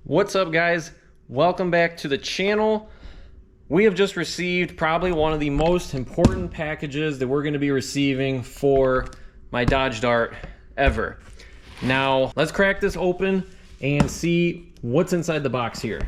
What's up, guys? Welcome back to the channel. We have just received probably one of the most important packages that we're going to be receiving for my Dodge Dart ever. Now, let's crack this open and see what's inside the box here.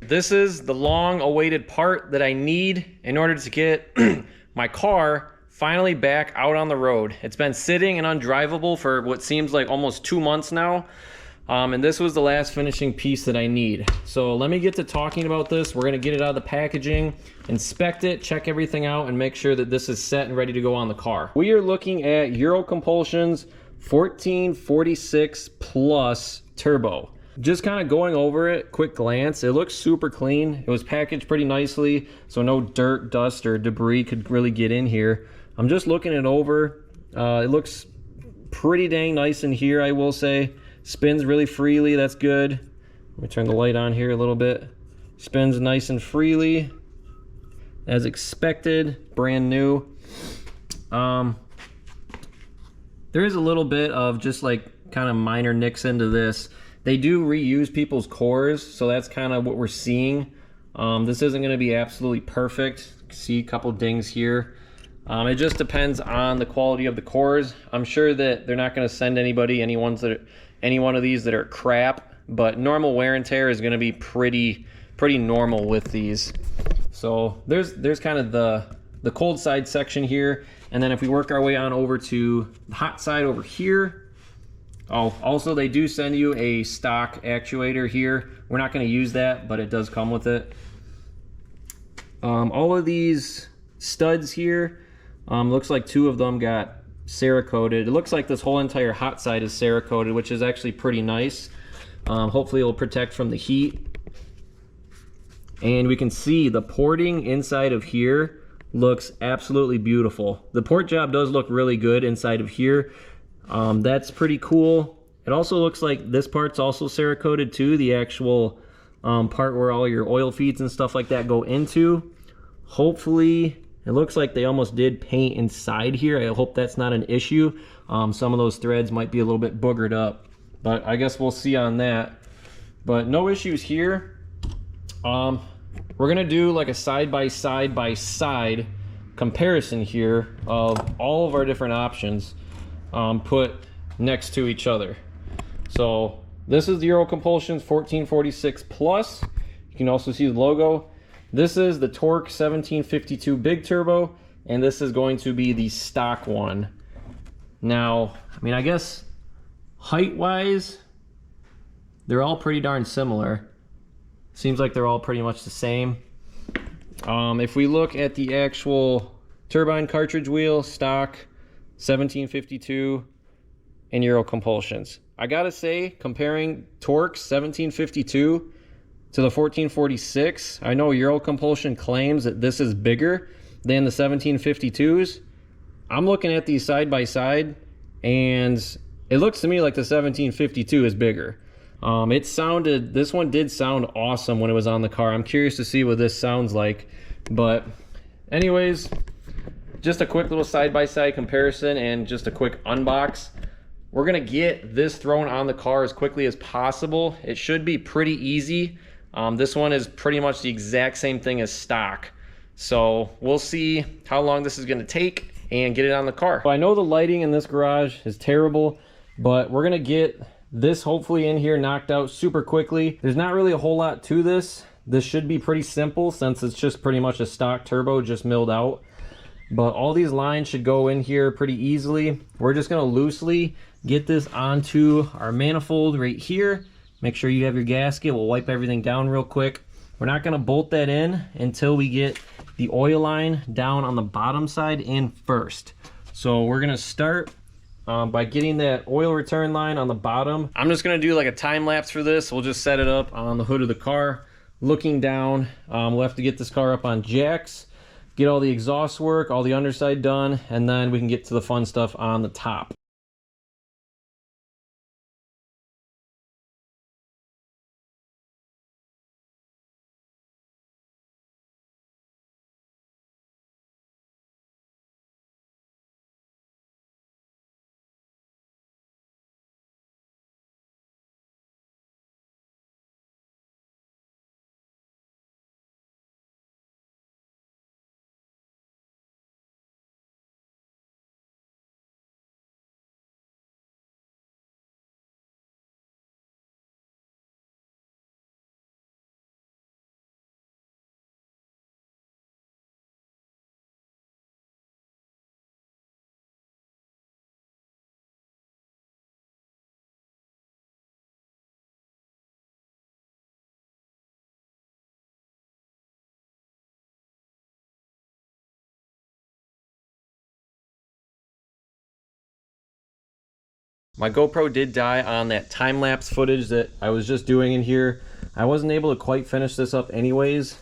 This is the long-awaited part that I need in order to get my car finally back out on the road. It's been sitting and undrivable for what seems like almost 2 months now, and this was the last finishing piece that I need. So let me get to talking about this. We're going to get it out of the packaging, inspect it, check everything out, and make sure that this is set and ready to go on the car. We are looking at Euro Compulsion's 1446 Plus Turbo. Just kind of going over it, quick glance, it looks super clean. It was packaged pretty nicely, so no dirt, dust, or debris could really get in here. I'm just looking it over. It looks pretty dang nice in here, I will say. Spins really freely, that's good. Let me turn the light on here a little bit. Spins nice and freely, as expected, brand new. There is a little bit of just like kind of minor nicks into this. They do reuse people's cores, so that's kind of what we're seeing. This isn't going to be absolutely perfect. See a couple dings here. It just depends on the quality of the cores. I'm sure that they're not going to send anybody any one of these that are crap, but normal wear and tear is going to be pretty normal with these. So there's kind of the cold side section here, and then if we work our way on over to the hot side over here. Oh, also they do send you a stock actuator here. We're not going to use that, but it does come with it. All of these studs here, looks like 2 of them got Cerakoted. It looks like this whole entire hot side is Cerakoted, which is actually pretty nice. Hopefully it'll protect from the heat. And we can see the porting inside of here looks absolutely beautiful. The port job does look really good inside of here. That's pretty cool. It also looks like this part's also Cerakoted too, the actual part where all your oil feeds and stuff like that go into. Hopefully, it looks like they almost did paint inside here. I hope that's not an issue. Some of those threads might be a little bit boogered up, but I guess we'll see on that. But no issues here. We're gonna do like a side-by-side comparison here of all of our different options. Put next to each other. So this is the Euro Compulsion's 1446 Plus. You can also see the logo. This is the Torque 1752 Big Turbo, and this is going to be the stock one. Now, I mean, I guess height-wise, they're all pretty darn similar. Seems like they're all pretty much the same. If we look at the actual turbine cartridge wheel, stock, 1752 and Euro Compulsions. I gotta say, comparing Torque's 1752 to the 1446, I know Euro Compulsion claims that this is bigger than the 1752s. I'm looking at these side by side, and it looks to me like the 1752 is bigger. This one did sound awesome when it was on the car. I'm curious to see what this sounds like, but anyways, just a quick little side-by-side comparison and just a quick unbox. We're gonna get this thrown on the car as quickly as possible. It should be pretty easy. This one is pretty much the exact same thing as stock. So we'll see how long this is gonna take and get it on the car. So I know the lighting in this garage is terrible, but we're gonna get this hopefully in here knocked out super quickly. There's not really a whole lot to this. This should be pretty simple since it's just pretty much a stock turbo just milled out. But all these lines should go in here pretty easily. We're just going to loosely get this onto our manifold right here. Make sure you have your gasket. We'll wipe everything down real quick. We're not going to bolt that in until we get the oil line down on the bottom side in first. So we're going to start by getting that oil return line on the bottom. I'm just going to do like a time lapse for this. We'll just set it up on the hood of the car. looking down. We'll have to get this car up on jacks, get all the exhaust work, all the underside done, and then we can get to the fun stuff on the top. My GoPro did die on that time-lapse footage that I was just doing in here. I wasn't able to quite finish this up anyways.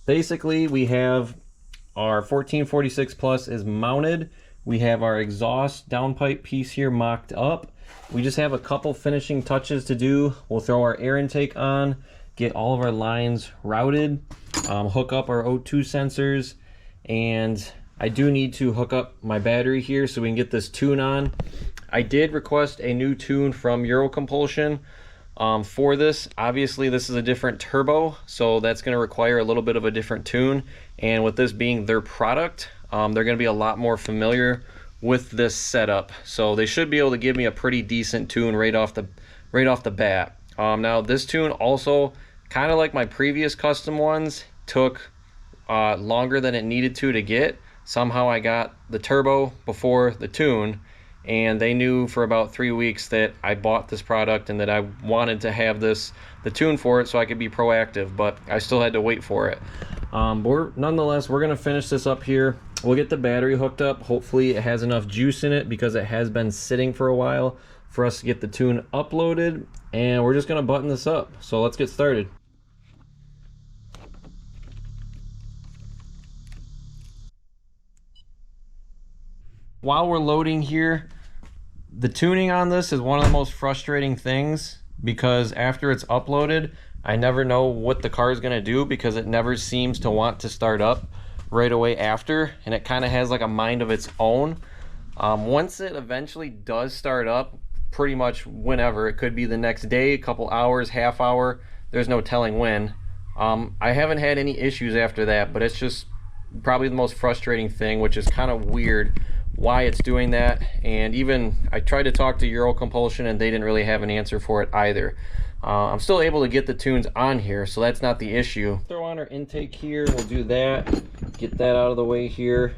Basically, we have our 1446 Plus is mounted. We have our exhaust downpipe piece here mocked up. We just have a couple finishing touches to do. We'll throw our air intake on, get all of our lines routed, hook up our O2 sensors, and I do need to hook up my battery here so we can get this tune on. I did request a new tune from Compulsion for this. Obviously, this is a different turbo, so that's going to require a little bit of a different tune. And with this being their product, they're going to be a lot more familiar with this setup. So they should be able to give me a pretty decent tune right off the bat. Now, this tune also, kind of like my previous custom ones, took longer than it needed to get. Somehow I got the turbo before the tune, and they knew for about 3 weeks that I bought this product and that I wanted to have the tune for it so I could be proactive, but I still had to wait for it. Nonetheless, we're gonna finish this up here. We'll get the battery hooked up. Hopefully it has enough juice in it because it has been sitting for a while for us to get the tune uploaded, and we're just gonna button this up. So let's get started. While we're loading here, the tuning on this is one of the most frustrating things because after it's uploaded, I never know what the car is going to do because it never seems to want to start up right away after, and it kind of has like a mind of its own. Once it eventually does start up, pretty much whenever, it could be the next day, a couple hours, half hour, there's no telling when. I haven't had any issues after that, but it's just probably the most frustrating thing, which is kind of weird why it's doing that. And even I tried to talk to Compulsion and they didn't really have an answer for it either. I'm still able to get the tunes on here, so that's not the issue. Throw on our intake here, we'll do that, get that out of the way here.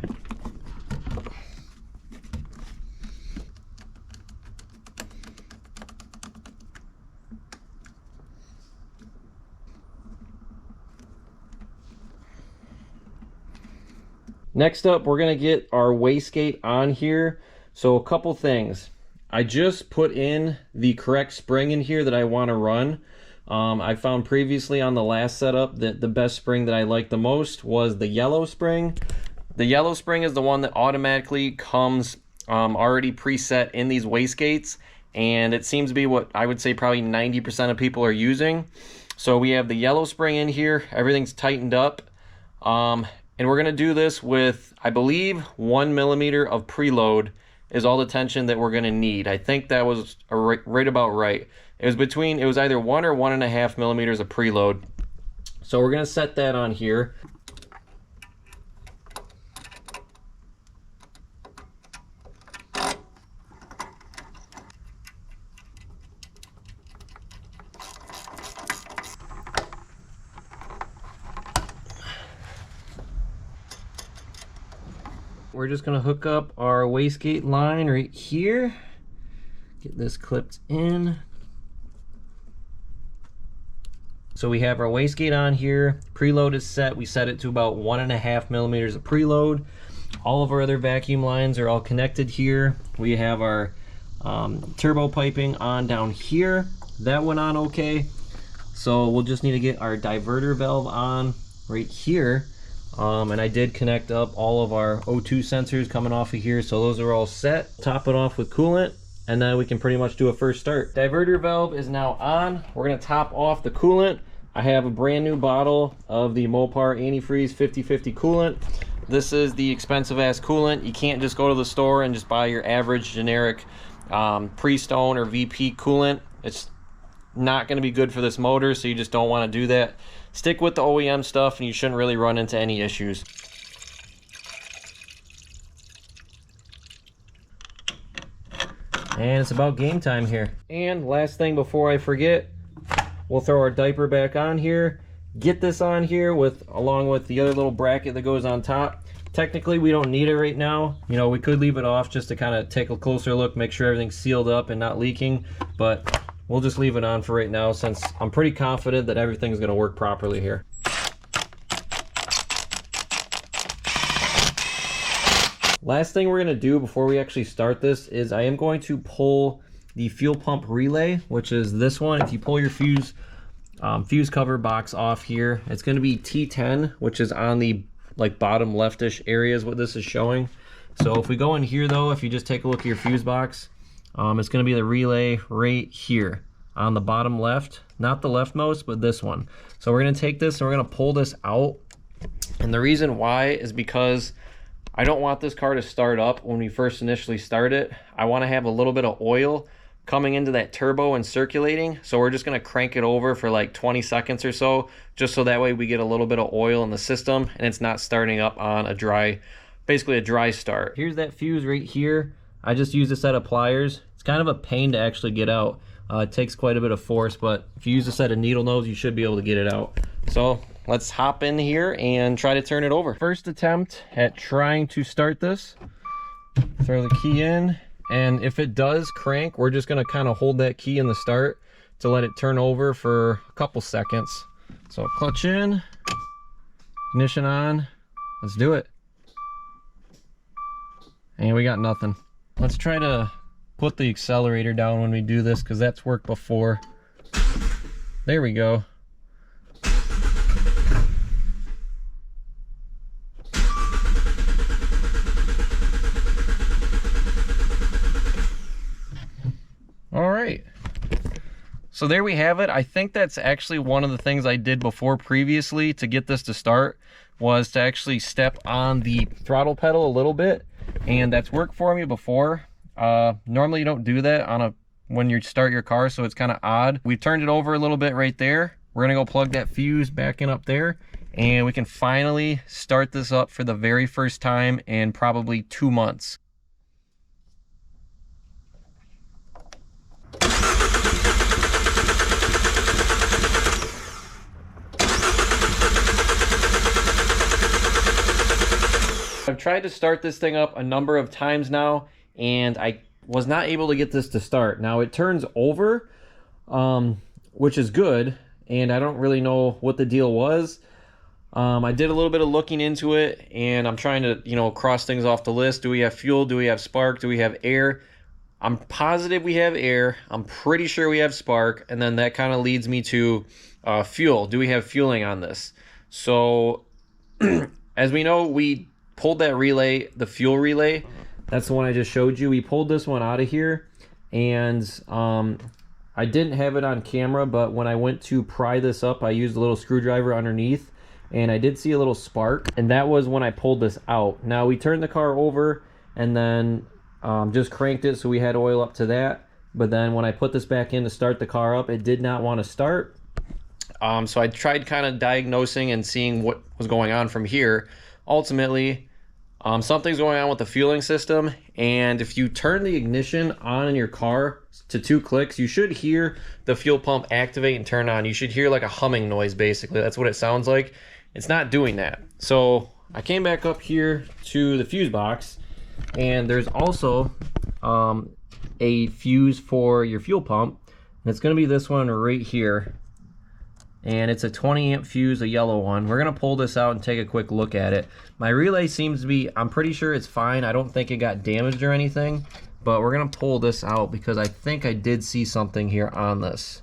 Next up, we're gonna get our wastegate on here. So a couple things. I just put in the correct spring in here that I want to run. I found previously on the last setup that the best spring that I liked the most was the yellow spring. The yellow spring is the one that automatically comes already preset in these wastegates, and it seems to be what I would say probably 90% of people are using. So we have the yellow spring in here, everything's tightened up. And we're going to do this with, I believe, 1 millimeter of preload is all the tension that we're going to need. I think that was right about right. It was either 1 or 1.5 millimeters of preload. So we're going to set that on here. We're just going to hook up our wastegate line right here. Get this clipped in. So we have our wastegate on here. Preload is set. We set it to about 1.5 millimeters of preload. All of our other vacuum lines are all connected here. We have our turbo piping on down here. That went on okay. So we'll just need to get our diverter valve on right here. And I did connect up all of our O2 sensors coming off of here, so those are all set. Top it off with coolant, and then we can pretty much do a first start. Diverter valve is now on. We're gonna top off the coolant. I have a brand new bottle of the Mopar antifreeze 50/50 coolant. This is the expensive ass coolant. You can't just go to the store and just buy your average generic Pre-Stone or VP coolant. It's not going to be good for this motor, so you just don't want to do that. Stick with the OEM stuff and you shouldn't really run into any issues. And it's about game time here. And last thing before I forget, we'll throw our diaper back on here. Get this on here along with the other little bracket that goes on top. Technically we don't need it right now. You know, we could leave it off just to kind of take a closer look, make sure everything's sealed up and not leaking, but we'll just leave it on for right now since I'm pretty confident that everything's going to work properly here. Last thing we're going to do before we actually start this is I am going to pull the fuel pump relay, which is this one. If you pull your fuse cover box off here, it's going to be T10, which is on the bottom leftish area is what this is showing. So if we go in here though, if you just take a look at your fuse box, it's going to be the relay right here on the bottom left, not the leftmost, but this one. So we're going to take this and we're going to pull this out. And the reason why is because I don't want this car to start up when we first initially start it. I want to have a little bit of oil coming into that turbo and circulating. So we're just going to crank it over for like 20 seconds or so, just so that way we get a little bit of oil in the system and it's not starting up on a dry, basically a dry start. Here's that fuse right here. I just used a set of pliers. It's kind of a pain to actually get out. It takes quite a bit of force, but if you use a set of needle nose, you should be able to get it out. So let's hop in here and try to turn it over. First attempt at trying to start this. Throw the key in, and if it does crank, we're just gonna kind of hold that key in the start to let it turn over for a couple seconds. So clutch in, ignition on, let's do it. And we got nothing. Let's try to put the accelerator down when we do this, because that's worked before. There we go. All right. So there we have it. I think that's actually one of the things I did before previously to get this to start, was to actually step on the throttle pedal a little bit, and that's worked for me before. Normally you don't do that when you start your car, so it's kind of odd. We turned it over a little bit right there. We're gonna go plug that fuse back in up there, and we can finally start this up for the very first time in probably 2 months. I've tried to start this thing up a number of times now, and I was not able to get this to start. Now it turns over, which is good, and I don't really know what the deal was. I did a little bit of looking into it, and I'm trying to, cross things off the list. Do we have fuel? Do we have spark? Do we have air? I'm positive we have air. I'm pretty sure we have spark, and then that kind of leads me to fuel. Do we have fueling on this? So as we know, we pulled that relay, the fuel relay. That's the one I just showed you. We pulled this one out of here, and I didn't have it on camera, but when I went to pry this up, I used a little screwdriver underneath, and I did see a little spark, and that was when I pulled this out. Now we turned the car over and then just cranked it so we had oil up to that, but then when I put this back in to start the car up, it did not want to start. So I tried kind of diagnosing and seeing what was going on from here. Ultimately, something's going on with the fueling system, and if you turn the ignition on in your car to 2 clicks, you should hear the fuel pump activate and turn on. You should hear like a humming noise, basically. That's what it sounds like. It's not doing that. So I came back up here to the fuse box, and there's also a fuse for your fuel pump, and it's going to be this one right here. And it's a 20 amp fuse, a yellow one. We're gonna pull this out and take a quick look at it. My relay seems to be, I'm pretty sure it's fine. I don't think it got damaged or anything, but we're gonna pull this out because I think I did see something here on this.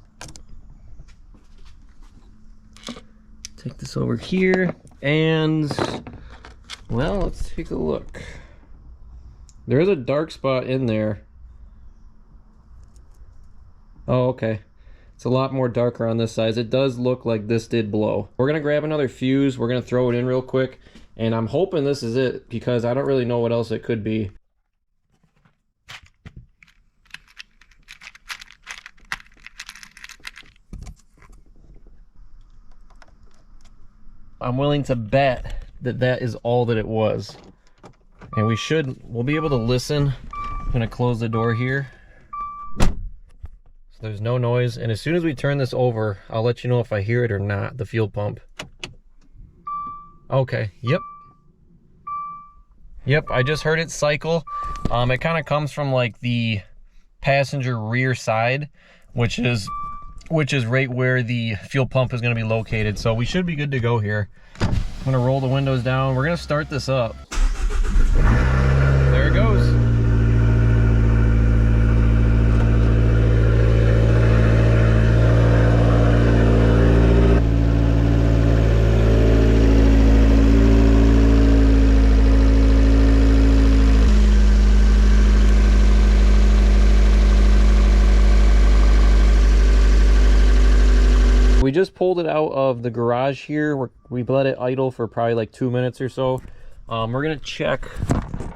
Take this over here, and well, let's take a look. There is a dark spot in there. Oh, okay. It's a lot more darker on this side. It does look like this did blow. We're gonna grab another fuse. We're gonna throw it in real quick, and I'm hoping this is it because I don't really know what else it could be. I'm willing to bet that that is all that it was. And we'll be able to listen. I'm gonna close the door here. So there's no noise. And as soon as we turn this over, I'll let you know if I hear it or not, the fuel pump. Okay, yep. Yep, I just heard it cycle. It kind of comes from like the passenger rear side, which is right where the fuel pump is going to be located. So we should be good to go here. I'm going to roll the windows down. We're going to start this up. There it goes. We just pulled it out of the garage here. We let it idle for probably like 2 minutes or so. We're gonna check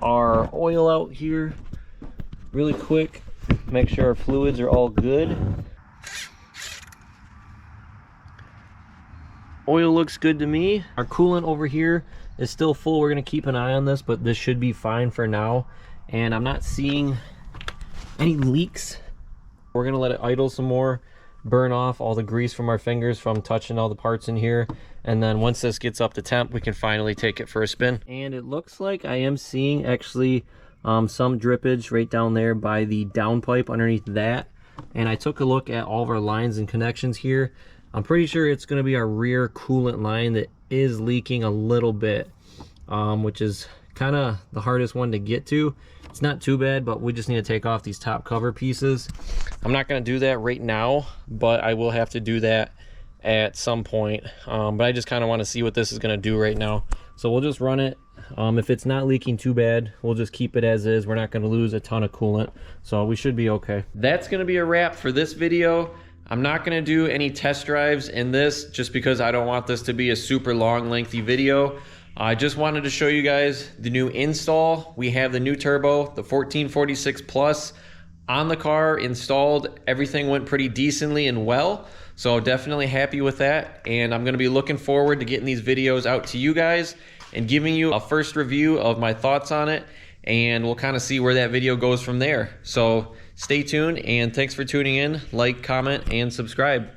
our oil out here really quick, make sure our fluids are all good. Oil looks good to me. Our coolant over here is still full. We're gonna keep an eye on this, but this should be fine for now. And I'm not seeing any leaks. We're gonna let it idle some more, burn off all the grease from our fingers from touching all the parts in here, and then once this gets up to temp, we can finally take it for a spin. And it looks like I am seeing actually some drippage right down there by the downpipe underneath that. And I took a look at all of our lines and connections here. I'm pretty sure it's going to be our rear coolant line that is leaking a little bit, which is kind of the hardest one to get to. It's not too bad, but we just need to take off these top cover pieces. I'm not going to do that right now, but I will have to do that at some point. But I just kind of want to see what this is going to do right now. So we'll just run it. If it's not leaking too bad, we'll just keep it as is. We're not going to lose a ton of coolant, so we should be okay. That's going to be a wrap for this video. I'm not going to do any test drives in this just because I don't want this to be a super long, lengthy video. I just wanted to show you guys the new install. We have the new turbo, the 1446 Plus on the car installed. Everything went pretty decently and well, so definitely happy with that. And I'm gonna be looking forward to getting these videos out to you guys and giving you a first review of my thoughts on it. And we'll kind of see where that video goes from there. So stay tuned, and thanks for tuning in. Like, comment, and subscribe.